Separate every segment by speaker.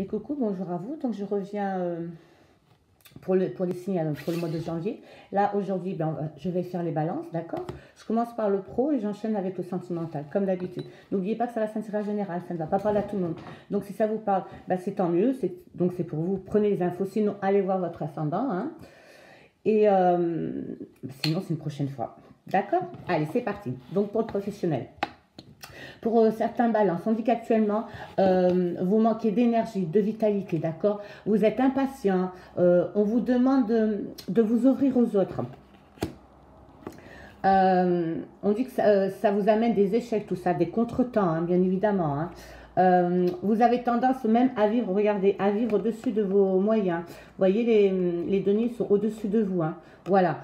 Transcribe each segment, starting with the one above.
Speaker 1: Et coucou, bonjour à vous. Donc je reviens pour les signes pour le mois de janvier. Là, aujourd'hui, je vais faire les balances, d'accord? Je commence par le pro et j'enchaîne avec le sentimental, comme d'habitude. N'oubliez pas que ça va être un tirage général, ça ne va pas parler à tout le monde. Donc si ça vous parle, c'est tant mieux. Donc c'est pour vous, prenez les infos. Sinon, allez voir votre ascendant. Hein. Et sinon, c'est une prochaine fois. D'accord? Allez, c'est parti. Donc pour le professionnel. Pour certains balances, on dit qu'actuellement, vous manquez d'énergie, de vitalité, d'accord? Vous êtes impatient, on vous demande de vous ouvrir aux autres. On dit que ça vous amène des échecs, tout ça, des contretemps, hein, bien évidemment. Hein. Vous avez tendance même à vivre, regardez, à vivre au-dessus de vos moyens. Vous voyez, les deniers sont au-dessus de vous. Hein. Voilà.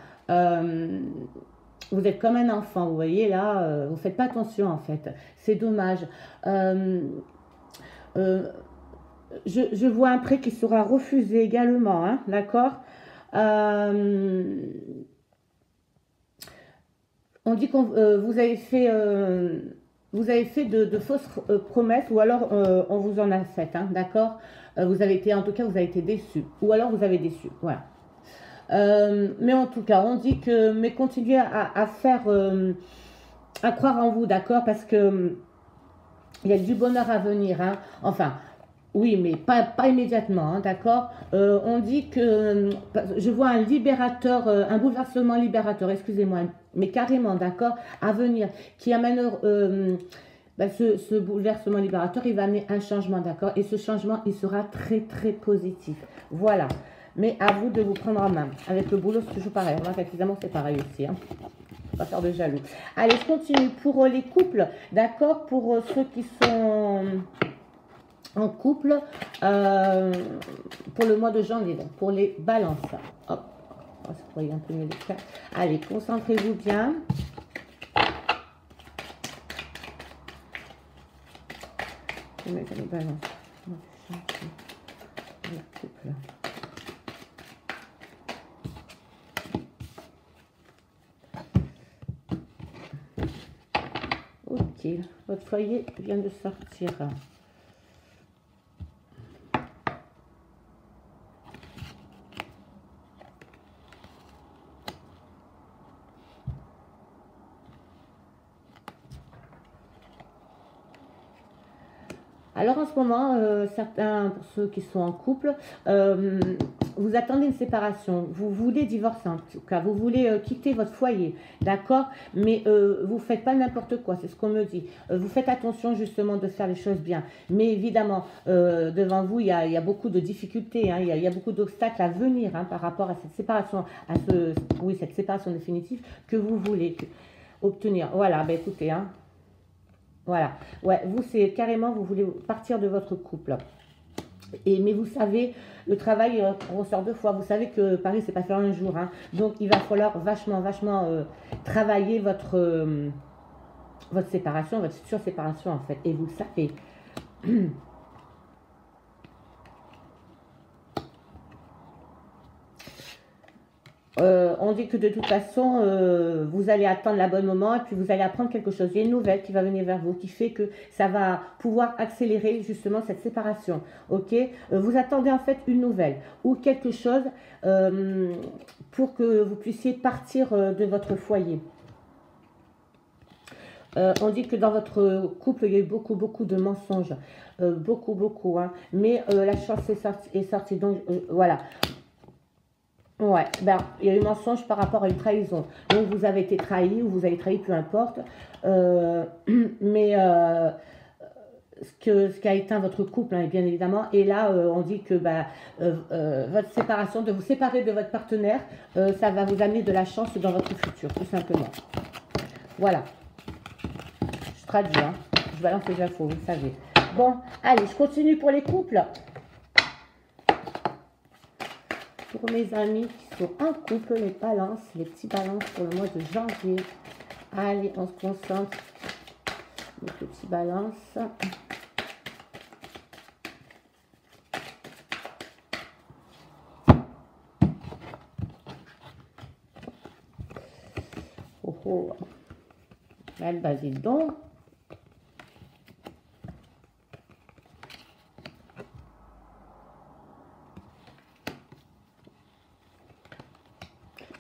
Speaker 1: Vous êtes comme un enfant, vous voyez, là, vous ne faites pas attention, en fait. C'est dommage. Je vois un prêt qui sera refusé également, hein, d'accord. On dit que vous avez fait de fausses promesses, ou alors on vous en a fait, hein, d'accord. Vous avez été, en tout cas, vous avez été déçu, ou alors vous avez déçu, voilà. Mais en tout cas, on dit que, mais continuez à faire, à croire en vous, d'accord, parce que il y a du bonheur à venir, hein. Enfin, oui, mais pas immédiatement, hein, d'accord. On dit que, je vois un libérateur, un bouleversement libérateur, excusez-moi, mais carrément, d'accord, à venir, qui amène ce bouleversement libérateur, il va amener un changement, d'accord, et ce changement, il sera très, très positif. Voilà. Mais à vous de vous prendre en main. Avec le boulot, c'est toujours pareil. Remarque, évidemment, c'est pareil aussi. Hein. Pas faire de jaloux. Allez, je continue. Pour les couples, d'accord. Pour ceux qui sont en couple, pour le mois de janvier, donc pour les balances. Hop, ça pourrait un peu mieux les faire. Allez, concentrez-vous bien. Je vais mettre les balances. Le couple. Ok, votre foyer vient de sortir. Alors en ce moment, certains, pour ceux qui sont en couple, vous attendez une séparation, vous voulez divorcer en tout cas, vous voulez quitter votre foyer, d'accord? Mais vous ne faites pas n'importe quoi, c'est ce qu'on me dit. Vous faites attention justement de faire les choses bien. Mais évidemment, devant vous, il y a beaucoup de difficultés, hein, il y a beaucoup d'obstacles à venir hein, par rapport à cette séparation, cette séparation définitive que vous voulez obtenir. Voilà, écoutez, hein. Voilà, ouais, vous c'est carrément, vous voulez partir de votre couple. Mais vous savez, le travail ressort deux fois. Vous savez que Paris, c'est pas fait en un jour. Hein. Donc, il va falloir vachement travailler votre séparation, votre future séparation, en fait. Et vous le savez. On dit que de toute façon, vous allez attendre le bon moment et puis vous allez apprendre quelque chose. Il y a une nouvelle qui va venir vers vous qui fait que ça va pouvoir accélérer justement cette séparation. Ok, vous attendez en fait une nouvelle ou quelque chose pour que vous puissiez partir de votre foyer. On dit que dans votre couple, il y a eu beaucoup de mensonges. Beaucoup. Hein. Mais la chance est sortie. Donc, voilà. Ouais, il y a eu mensonge par rapport à une trahison. Donc, vous avez été trahi ou vous avez trahi, peu importe. Mais ce qui a éteint votre couple, hein, bien évidemment. Et là, on dit que votre séparation, de vous séparer de votre partenaire, ça va vous amener de la chance dans votre futur, tout simplement. Voilà. Je traduis, hein. Je balance les infos, vous savez. Bon, allez, je continue pour les couples. Pour mes amis qui sont en couple, les balances, les petits balances pour le mois de janvier. Allez, on se concentre. Les petits balances. Oh. Elle va dis donc.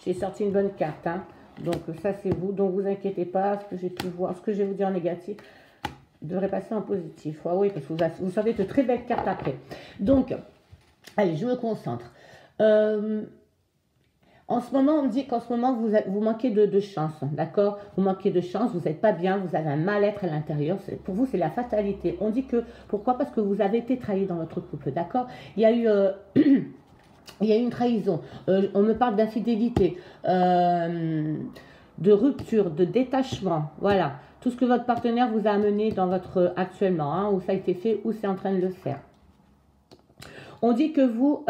Speaker 1: J'ai sorti une bonne carte, hein. Donc ça c'est vous, donc vous inquiétez pas, ce que j'ai pu voir, ce que je vais vous dire en négatif devrait passer en positif. Ah oui, parce que vous savez de très belles cartes après. Donc, allez, je me concentre. En ce moment, on me dit qu'en ce moment, vous manquez de chance, d'accord? Vous manquez de chance, vous n'êtes pas bien, vous avez un mal-être à l'intérieur. Pour vous, c'est la fatalité. On dit que, pourquoi? Parce que vous avez été trahi dans votre couple, d'accord? Il y a eu... il y a eu une trahison, on me parle d'infidélité, de rupture, de détachement, voilà. Tout ce que votre partenaire vous a amené dans votre actuellement, hein, où ça a été fait, où c'est en train de le faire. On dit que vous...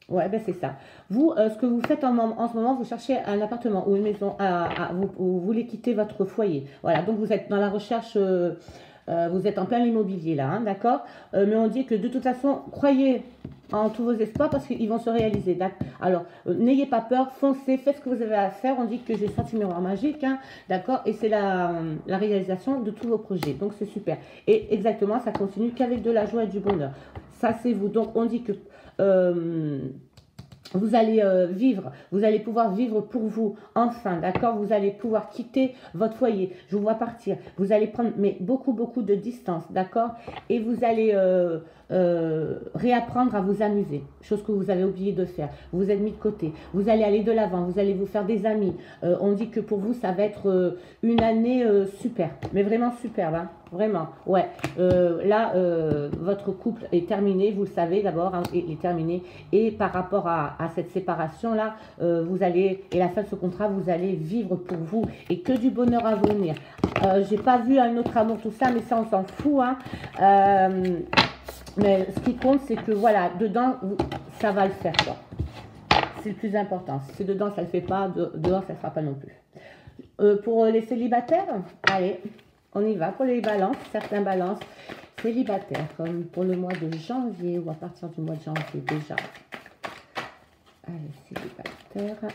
Speaker 1: ouais, ben c'est ça. Vous, ce que vous faites en ce moment, vous cherchez un appartement ou une maison, vous voulez quitter votre foyer. Voilà, donc vous êtes dans la recherche... vous êtes en plein l'immobilier là, hein, d'accord, mais on dit que de toute façon, croyez en tous vos espoirs parce qu'ils vont se réaliser. Alors, n'ayez pas peur, foncez, faites ce que vous avez à faire. On dit que j'ai senti miroir magique, hein, d'accord, et c'est la réalisation de tous vos projets. Donc, c'est super. Et exactement, ça continue qu'avec de la joie et du bonheur. Ça, c'est vous. Donc, on dit que... vous allez vivre, vous allez pouvoir vivre pour vous, enfin, d'accord? Vous allez pouvoir quitter votre foyer, je vous vois partir, vous allez prendre mais beaucoup de distance, d'accord? Et vous allez réapprendre à vous amuser, chose que vous avez oublié de faire, vous vous êtes mis de côté, vous allez aller de l'avant, vous allez vous faire des amis, on dit que pour vous ça va être une année super, mais vraiment superbe, hein? Vraiment, ouais. Là, votre couple est terminé, vous le savez d'abord, hein, est terminé. Et par rapport à cette séparation-là, vous allez, et la fin de ce contrat, vous allez vivre pour vous et que du bonheur à venir. J'ai pas vu un autre amour, tout ça, mais ça, on s'en fout, hein. Mais ce qui compte, c'est que voilà, dedans, ça va le faire, quoi. C'est le plus important. Si c'est dedans, ça le fait pas, dehors, ça ne fera pas non plus. Pour les célibataires, allez. On y va pour les balances, certains balances célibataires, comme pour le mois de janvier ou à partir du mois de janvier déjà. Allez, célibataire.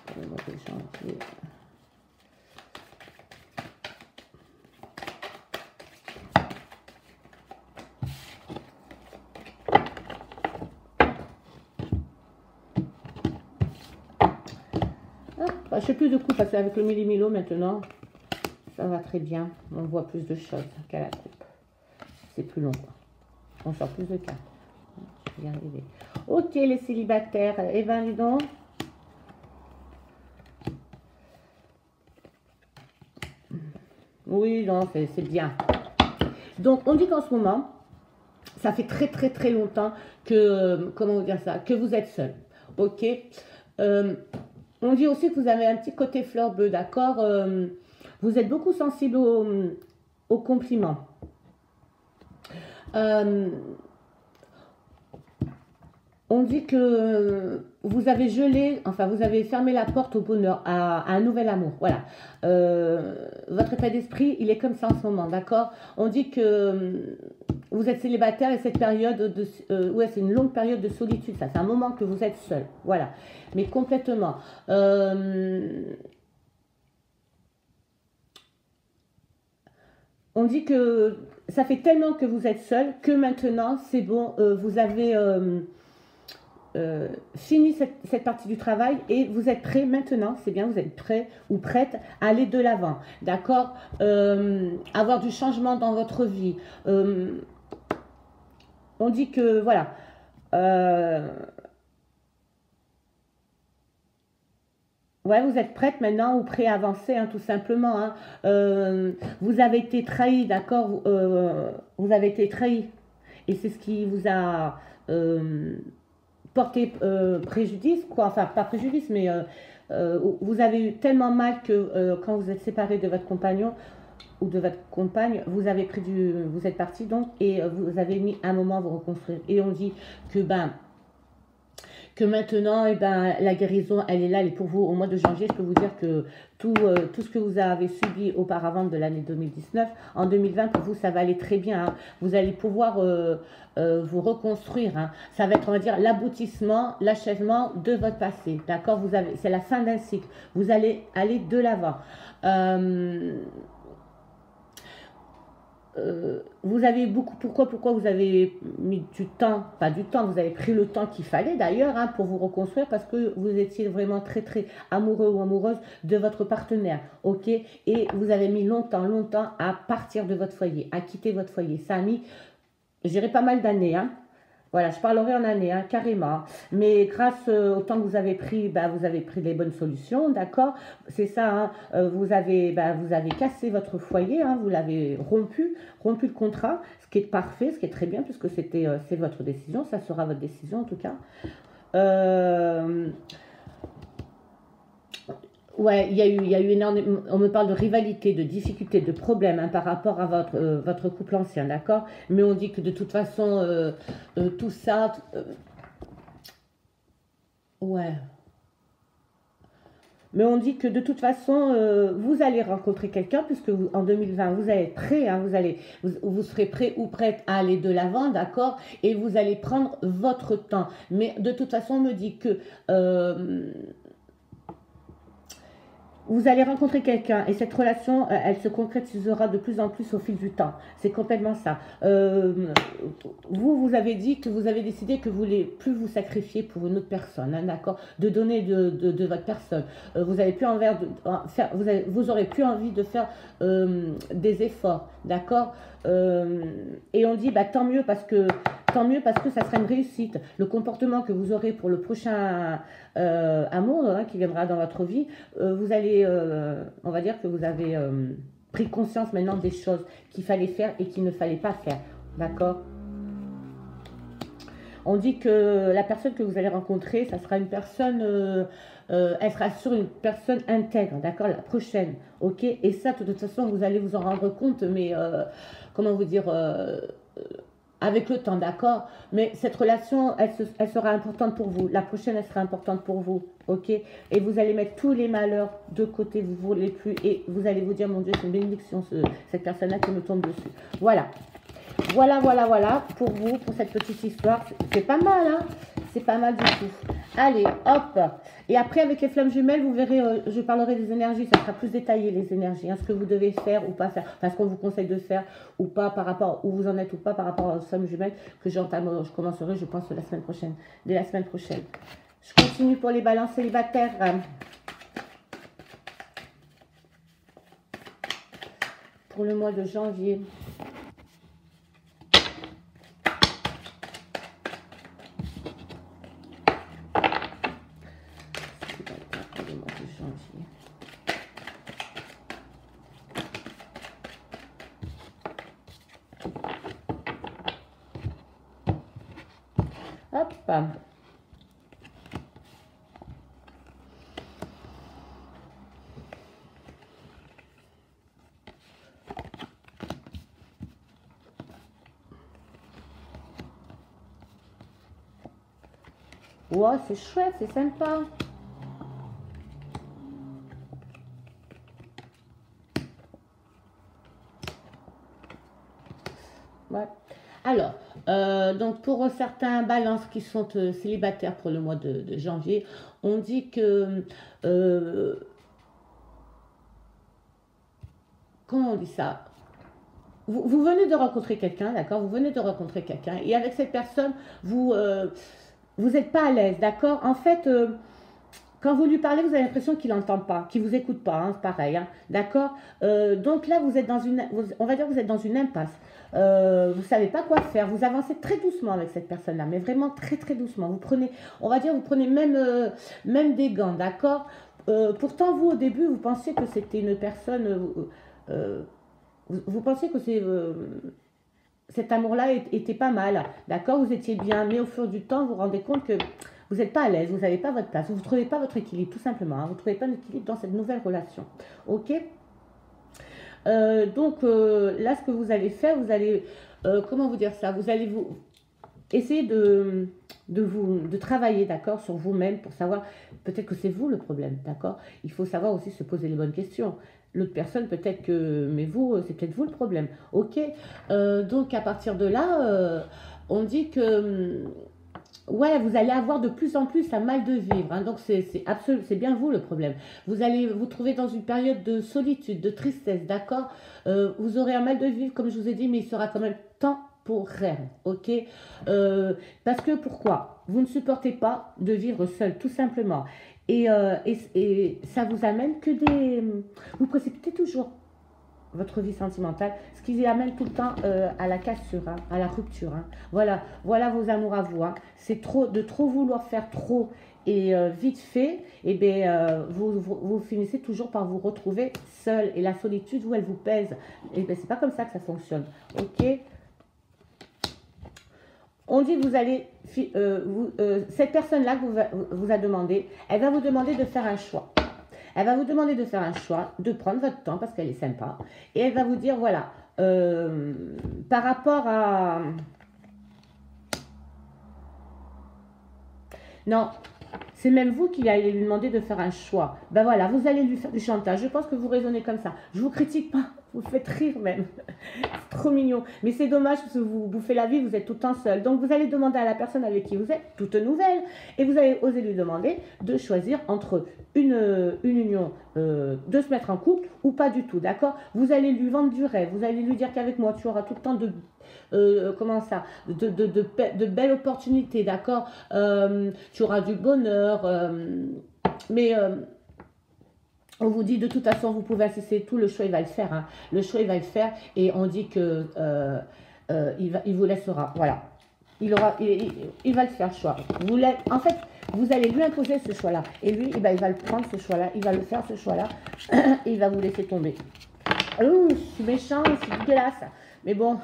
Speaker 1: Pour le mois de janvier. Je ne fais plus de coups parce qu'avec le millimilo maintenant, ça va très bien. On voit plus de choses qu'à la coupe. C'est plus long, quoi. On sort plus de cartes. Je vais y arriver. Ok, les célibataires. Eh ben, dis donc. Oui, non, c'est bien. Donc, on dit qu'en ce moment, ça fait très longtemps que, comment vous dire ça, que vous êtes seul. Ok. On dit aussi que vous avez un petit côté fleur bleue, d'accord? Vous êtes beaucoup sensible aux compliments. On dit que vous avez gelé, enfin vous avez fermé la porte au bonheur, à un nouvel amour, voilà. Votre état d'esprit, il est comme ça en ce moment, d'accord? On dit que vous êtes célibataire et cette période ouais, c'est une longue période de solitude, ça, c'est un moment que vous êtes seul, voilà. Mais complètement. On dit que ça fait tellement que vous êtes seul que maintenant, c'est bon, vous avez fini cette partie du travail et vous êtes prêt maintenant, c'est bien, vous êtes prêt ou prête à aller de l'avant, d'accord? Avoir du changement dans votre vie. On dit que, voilà, ouais, vous êtes prête maintenant ou prêt à avancer, hein, tout simplement. Hein. Vous avez été trahi, d'accord? Vous avez été trahi. Et c'est ce qui vous a porté préjudice, quoi. Enfin, pas préjudice, mais vous avez eu tellement mal que quand vous êtes séparé de votre compagnon ou de votre compagne, vous avez vous êtes parti donc et vous avez mis un moment à vous reconstruire. Et on dit que que maintenant, eh ben, la guérison, elle est là, elle est pour vous. Au mois de janvier, je peux vous dire que tout ce que vous avez subi auparavant de l'année 2019, en 2020, pour vous, ça va aller très bien. Hein. Vous allez pouvoir vous reconstruire. Hein. Ça va être, on va dire, l'aboutissement, l'achèvement de votre passé. D'accord? C'est la fin d'un cycle. Vous allez aller de l'avant. vous avez beaucoup, pourquoi vous avez mis du temps, pas du temps, vous avez pris le temps qu'il fallait d'ailleurs hein, pour vous reconstruire parce que vous étiez vraiment très très amoureux ou amoureuse de votre partenaire, ok? Et vous avez mis longtemps à partir de votre foyer, à quitter votre foyer. Ça a mis, je dirais pas mal d'années, hein. Voilà, je parlerai en année, hein, carrément. Mais grâce au temps que vous avez pris, bah, vous avez pris les bonnes solutions, d'accord? C'est ça, hein, vous avez cassé votre foyer, hein, vous l'avez rompu le contrat, ce qui est parfait, ce qui est très bien, puisque c'est votre décision, ça sera votre décision en tout cas. Euh, Ouais, il y a eu énormément. On me parle de rivalité, de difficultés, de problèmes hein, par rapport à votre couple ancien, d'accord? Mais on dit que de toute façon, tout ça. Ouais. Mais on dit que de toute façon, vous allez rencontrer quelqu'un, puisque en 2020, vous allez être prêt, hein, vous serez prêt ou prête à aller de l'avant, d'accord? Et vous allez prendre votre temps. Mais de toute façon, on me dit que. Vous allez rencontrer quelqu'un et cette relation, elle se concrétisera de plus en plus au fil du temps. C'est complètement ça. Vous avez dit que vous avez décidé que vous voulez plus vous sacrifier pour une autre personne, hein, d'accord? De donner de votre personne. Vous avez plus envers de, faire, vous aurez plus envie de faire des efforts, d'accord? Et on dit bah tant mieux parce que ça sera une réussite. Le comportement que vous aurez pour le prochain amour hein, qui viendra dans votre vie, vous allez, on va dire que vous avez pris conscience maintenant des choses qu'il fallait faire et qu'il ne fallait pas faire. D'accord? On dit que la personne que vous allez rencontrer, ça sera une personne, elle sera sur une personne intègre, d'accord? La prochaine, ok? Et ça, de toute façon, vous allez vous en rendre compte, mais comment vous dire avec le temps, d'accord? Mais cette relation, elle sera importante pour vous. La prochaine, elle sera importante pour vous, ok? Et vous allez mettre tous les malheurs de côté, vous ne voulez plus, et vous allez vous dire, mon Dieu, c'est une bénédiction, cette personne-là qui me tombe dessus. Voilà. Voilà, pour vous, pour cette petite histoire. C'est pas mal, hein? C'est pas mal du tout. Allez, hop. Et après, avec les flammes jumelles, vous verrez, je parlerai des énergies. Ça sera plus détaillé, les énergies. Hein, ce que vous devez faire ou pas faire. Enfin, ce qu'on vous conseille de faire ou pas par rapport, où vous en êtes ou pas par rapport aux flammes jumelles que je commencerai, je pense, la semaine prochaine. Dès la semaine prochaine. Je continue pour les balances célibataires. Pour le mois de janvier. Hop. Wow, c'est chouette, c'est sympa. Ouais. Alors, donc pour certains balances qui sont célibataires pour le mois de janvier, on dit que, comment on dit ça? Vous venez de rencontrer quelqu'un, d'accord? Vous venez de rencontrer quelqu'un et avec cette personne, vous n'êtes pas à l'aise, d'accord? En fait, quand vous lui parlez, vous avez l'impression qu'il n'entend pas, qu'il ne vous écoute pas, hein, c'est pareil, hein, d'accord? Donc là, vous êtes dans on va dire que vous êtes dans une impasse. Vous ne savez pas quoi faire. Vous avancez très doucement avec cette personne-là, mais vraiment très très doucement. Vous prenez, on va dire, vous prenez même des gants, d'accord? Pourtant, vous, au début, vous pensiez que c'était une personne... vous pensiez que cet amour-là était pas mal, d'accord? Vous étiez bien, mais au fur du temps, vous vous rendez compte que vous n'êtes pas à l'aise, vous n'avez pas votre place, vous ne trouvez pas votre équilibre, tout simplement. Hein, vous ne trouvez pas d'équilibre dans cette nouvelle relation, ok? Donc là, ce que vous allez faire, vous allez, comment vous dire ça? Vous allez essayer de travailler, d'accord, sur vous-même pour savoir, peut-être que c'est vous le problème, d'accord? Il faut savoir aussi se poser les bonnes questions. L'autre personne, peut-être que, mais vous, c'est peut-être vous le problème, ok? Donc à partir de là, on dit que Ouais, vous allez avoir de plus en plus un mal de vivre, hein. Donc c'est bien vous le problème. Vous allez vous trouver dans une période de solitude, de tristesse, d'accord? Vous aurez un mal de vivre, comme je vous ai dit, mais il sera quand même temporaire, ok? Parce que pourquoi? Vous ne supportez pas de vivre seul, tout simplement. Et ça vous amène que des... Vous précipitez toujours votre vie sentimentale, ce qui amène tout le temps à la cassure, hein, à la rupture, hein. Voilà, voilà vos amours à vous, hein. C'est trop de trop vouloir faire trop et vite fait, et bien vous finissez toujours par vous retrouver seul. Et la solitude, vous, elle vous pèse. Et bien c'est pas comme ça que ça fonctionne. Ok? On dit que vous allez, cette personne-là que vous a demandé, elle va vous demander de faire un choix. Elle va vous demander de faire un choix, de prendre votre temps parce qu'elle est sympa. Et elle va vous dire, voilà, par rapport à... Non, c'est même vous qui allez lui demander de faire un choix. Ben voilà, vous allez lui faire du chantage. Je pense que vous raisonnez comme ça. Je vous critique pas, vous faites rire même. C'est trop mignon. Mais c'est dommage parce que vous bouffez la vie, vous êtes tout le temps seul. Donc vous allez demander à la personne avec qui vous êtes, toute nouvelle, et vous allez oser lui demander de choisir entre une union, de se mettre en couple ou pas du tout, d'accord? Vous allez lui vendre du rêve, vous allez lui dire qu'avec moi tu auras tout le temps de comment ça, de belles opportunités, d'accord? Tu auras du bonheur, mais on vous dit de toute façon, vous pouvez assister tout, le choix il va le faire, hein. Le choix il va le faire et on dit que il vous laissera, voilà. Il va le faire, choix. En fait, vous allez lui imposer ce choix-là. Et lui, eh ben, il va le prendre, ce choix-là. Il va le faire, ce choix-là. Et il va vous laisser tomber. Ouh, je suis méchant, c'est dégueulasse. Mais bon,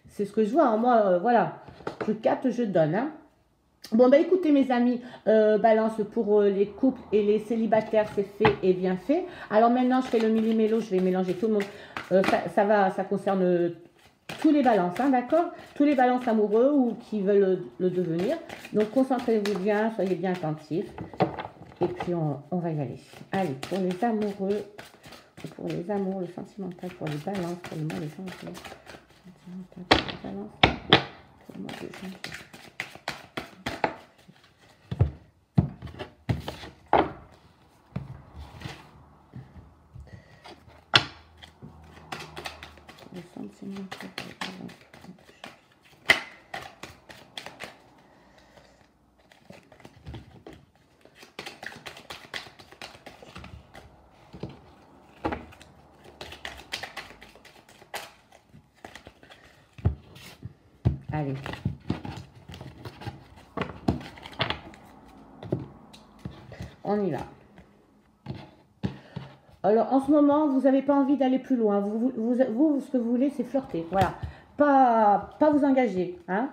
Speaker 1: c'est ce que je vois, hein. Moi, voilà. Je capte, je donne, hein. Bon, bah écoutez mes amis, balance pour les couples et les célibataires, c'est fait et bien fait. Alors maintenant, je fais le millimélo, je vais mélanger tout le monde. Ça concerne tous les balances, hein, d'accord? Tous les balances amoureux ou qui veulent le devenir. Donc concentrez-vous bien, soyez bien attentifs. Et puis on va y aller. Allez, pour les amoureux, pour les amours, le sentimental, pour les balances, pour les mois de janvier. Sentimental, pour les balances, pour le mois de janvier. Le sentimental, pour les balances. Allez. On y va. Alors, en ce moment, vous n'avez pas envie d'aller plus loin. Vous, ce que vous voulez, c'est flirter. Voilà. Pas vous engager, hein.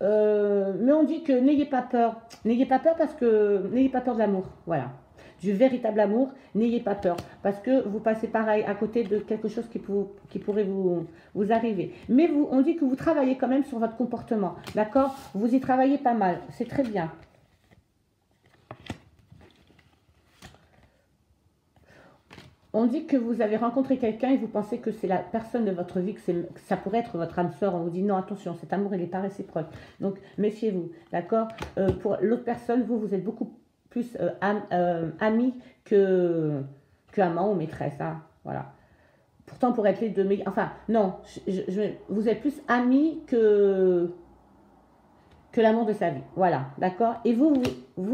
Speaker 1: Mais on dit que n'ayez pas peur. N'ayez pas peur parce que... N'ayez pas peur de l'amour. Voilà. Du véritable amour, n'ayez pas peur. Parce que vous passez pareil à côté de quelque chose qui pourrait vous arriver. Mais on dit que vous travaillez quand même sur votre comportement. D'accord? Vous y travaillez pas mal. C'est très bien. On dit que vous avez rencontré quelqu'un et vous pensez que c'est la personne de votre vie, que ça pourrait être votre âme sœur. On vous dit non, attention, cet amour, il n'est pas réciproque. Donc, méfiez-vous, d'accord? Pour l'autre personne, vous êtes beaucoup plus ami que amant ou maîtresse, hein, voilà. Pourtant, pour être les deux... Enfin, non, vous êtes plus ami que l'amour de sa vie, voilà, d'accord? Et vous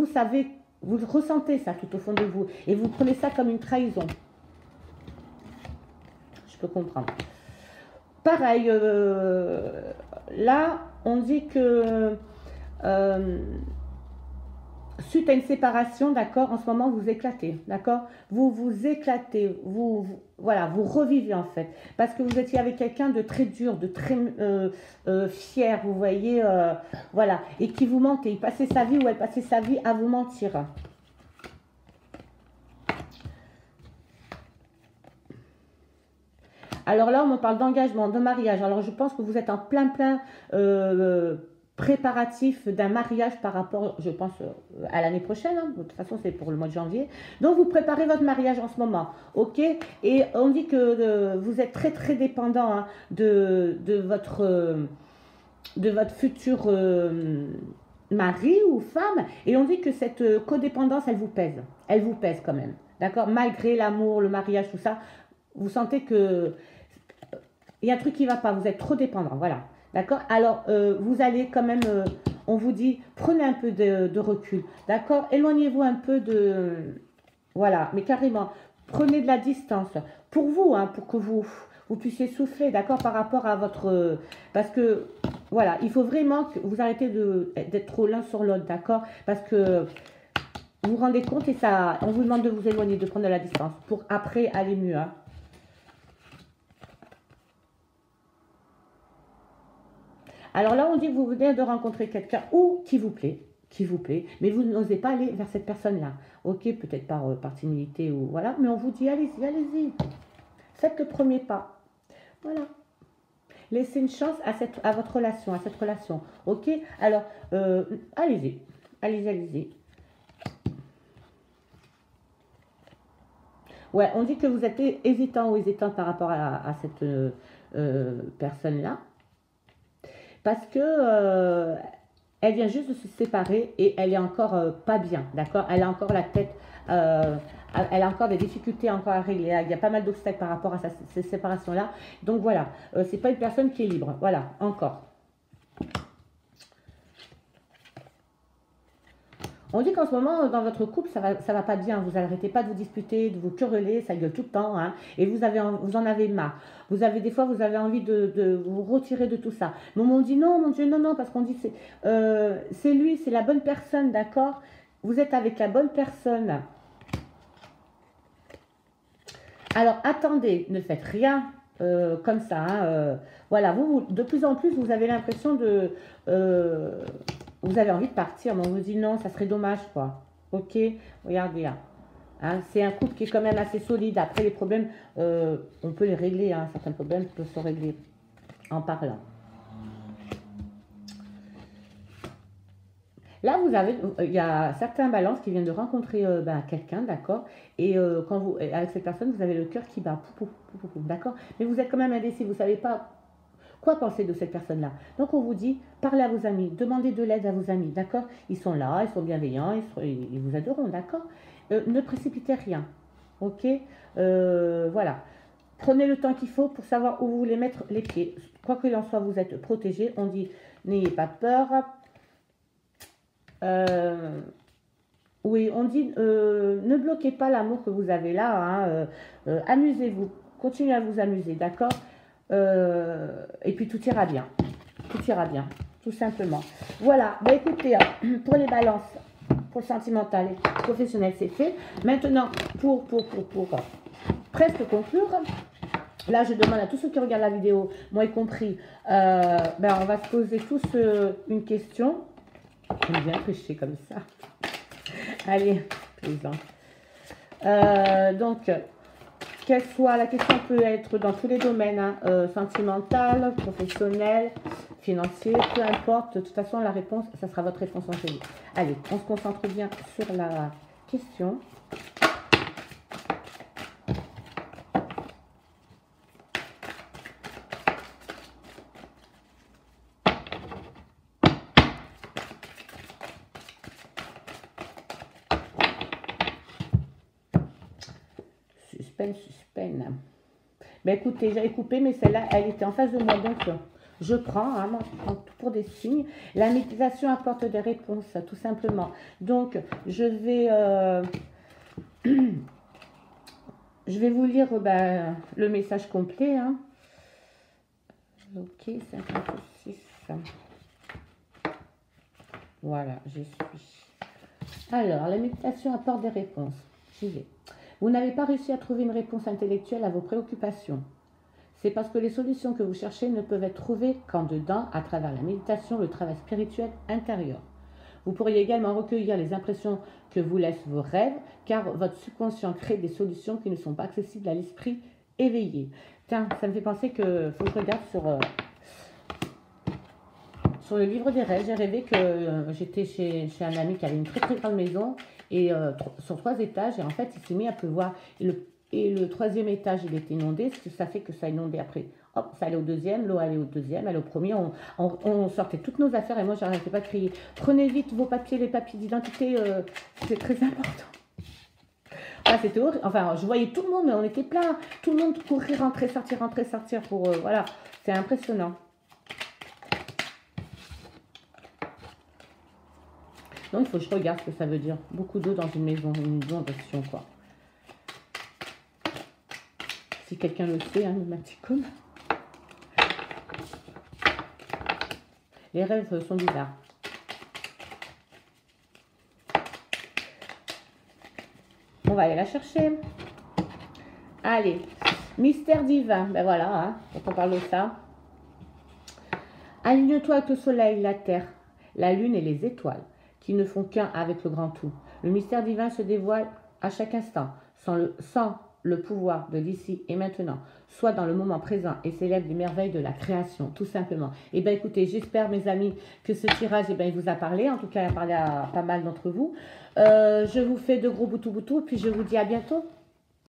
Speaker 1: savez, vous ressentez ça tout au fond de vous. Et vous prenez ça comme une trahison. Je peux comprendre. Pareil, là, on dit que suite à une séparation, d'accord, en ce moment, vous éclatez, d'accord? Vous vous éclatez, voilà, vous revivez en fait. Parce que vous étiez avec quelqu'un de très dur, de très fier, vous voyez, voilà. Et qui vous mentait, il passait sa vie ou elle passait sa vie à vous mentir. Alors là, on me parle d'engagement, de mariage. Alors je pense que vous êtes en plein préparatif d'un mariage par rapport, je pense, à l'année prochaine. Hein. De toute façon, c'est pour le mois de janvier. Donc vous préparez votre mariage en ce moment, ok? Et on dit que vous êtes très très dépendant, hein, de votre de votre futur mari ou femme, et on dit que cette codépendance, elle vous pèse. Elle vous pèse quand même. D'accord? Malgré l'amour, le mariage, tout ça, vous sentez que il y a un truc qui ne va pas, vous êtes trop dépendant. Voilà. D'accord? Alors, vous allez quand même, on vous dit, prenez un peu de recul. D'accord? Éloignez-vous un peu de. Voilà, mais carrément, prenez de la distance. Pour vous, hein, pour que vous puissiez souffler, d'accord, par rapport à votre. Parce que, voilà, il faut vraiment que vous arrêtez d'être trop l'un sur l'autre, d'accord? Parce que vous vous rendez compte et ça, on vous demande de vous éloigner, de prendre de la distance pour après aller mieux, hein. Alors là, on dit que vous venez de rencontrer quelqu'un ou qui vous plaît, mais vous n'osez pas aller vers cette personne-là. Ok, peut-être par timidité ou voilà, mais on vous dit allez-y, allez-y, faites le premier pas. Voilà. Laissez une chance à votre relation, à cette relation. Ok, alors allez-y, allez-y, allez-y. Ouais, on dit que vous êtes hésitant ou hésitante par rapport à cette personne-là. Parce que elle vient juste de se séparer et elle est encore pas bien, d'accord? Elle a encore la tête, euh, elle a encore des difficultés encore à régler. Il y a pas mal d'obstacles par rapport à ces séparations-là. Donc voilà, c'est pas une personne qui est libre. Voilà, encore. On dit qu'en ce moment, dans votre couple, ça va pas bien. Vous n'arrêtez pas de vous disputer, de vous quereller, ça gueule tout le temps, hein, et vous en avez marre. Des fois, vous avez envie de vous retirer de tout ça. Mais on dit non, mon Dieu, non, non, parce qu'on dit c'est lui, c'est la bonne personne, d'accord? Vous êtes avec la bonne personne. Alors attendez, ne faites rien comme ça, hein, voilà, de plus en plus, vous avez l'impression vous avez envie de partir, mais on vous dit non, ça serait dommage, quoi. Ok, regardez là. Hein, c'est un couple qui est quand même assez solide. Après, les problèmes, on peut les régler. Hein, certains problèmes peuvent se régler en parlant. Là, il y a certains balances qui viennent de rencontrer quelqu'un, d'accord? Et avec cette personne, vous avez le cœur qui bat, pou, pou, pou, pou, d'accord? Mais vous êtes quand même indécis, vous ne savez pas quoi penser de cette personne-là. Donc, on vous dit, parlez à vos amis, demandez de l'aide à vos amis, d'accord? Ils sont là, ils sont bienveillants, ils vous aideront, d'accord? Ne précipitez rien, ok? Voilà. Prenez le temps qu'il faut pour savoir où vous voulez mettre les pieds. Quoi qu'il en soit, vous êtes protégé. On dit, n'ayez pas peur. Oui, on dit ne bloquez pas l'amour que vous avez là, hein, amusez-vous, continuez à vous amuser, d'accord? Et puis tout ira bien, tout simplement. Voilà, bah écoutez, pour les balances, pour le sentimental et professionnel, c'est fait. Maintenant, pour presque conclure, là je demande à tous ceux qui regardent la vidéo, moi y compris, on va se poser tous une question. J'aime bien tricher comme ça. Allez, plaisant. Donc, quelle soit la question peut être dans tous les domaines, hein, sentimental, professionnel, financier, peu importe. De toute façon, la réponse, ça sera votre réponse angélique. Allez, on se concentre bien sur la question. Suspense. Ben écoutez, j'avais coupé, mais celle-là, elle était en face de moi, donc je prends, hein, moi, je prends tout pour des signes. La méditation apporte des réponses, tout simplement. Donc, je vais vous lire le message complet. Hein. Ok, 56. Voilà, j'y suis. Alors, la méditation apporte des réponses. J'y vais. Vous n'avez pas réussi à trouver une réponse intellectuelle à vos préoccupations. C'est parce que les solutions que vous cherchez ne peuvent être trouvées qu'en dedans, à travers la méditation, le travail spirituel intérieur. Vous pourriez également recueillir les impressions que vous laissent vos rêves, car votre subconscient crée des solutions qui ne sont pas accessibles à l'esprit éveillé. Tiens, ça me fait penser qu'il faut que je regarde sur le livre des rêves. J'ai rêvé que j'étais chez un ami qui avait une très très grande maison et sur 3 étages, et en fait il s'est mis à pleuvoir. Et Et le troisième étage, il est inondé, ce que ça fait que ça a inondé après. Hop, ça allait au deuxième, l'eau allait au deuxième, allait au premier. On sortait toutes nos affaires et moi, j'arrêtais pas de crier. Prenez vite vos papiers, les papiers d'identité, c'est très important. Ah, c'était horrible. Enfin, je voyais tout le monde, mais on était plein. Tout le monde courir, rentrer, sortir pour... voilà, c'est impressionnant. Donc, il faut que je regarde ce que ça veut dire. Beaucoup d'eau dans une maison, une inondation, quoi. Si quelqu'un le sait, hein, le Maticum. Les rêves sont bizarres. On va aller la chercher. Allez, mystère divin. Ben voilà, hein, quand on parle de ça. Aligne-toi avec le soleil, la terre, la lune et les étoiles, qui ne font qu'un avec le grand tout. Le mystère divin se dévoile à chaque instant, sans le pouvoir de l'ici et maintenant, soit dans le moment présent et célèbre les merveilles de la création, tout simplement. Eh bien, écoutez, j'espère, mes amis, que ce tirage, eh bien, il vous a parlé. En tout cas, il a parlé à pas mal d'entre vous. Je vous fais de gros boutous, et puis je vous dis à bientôt.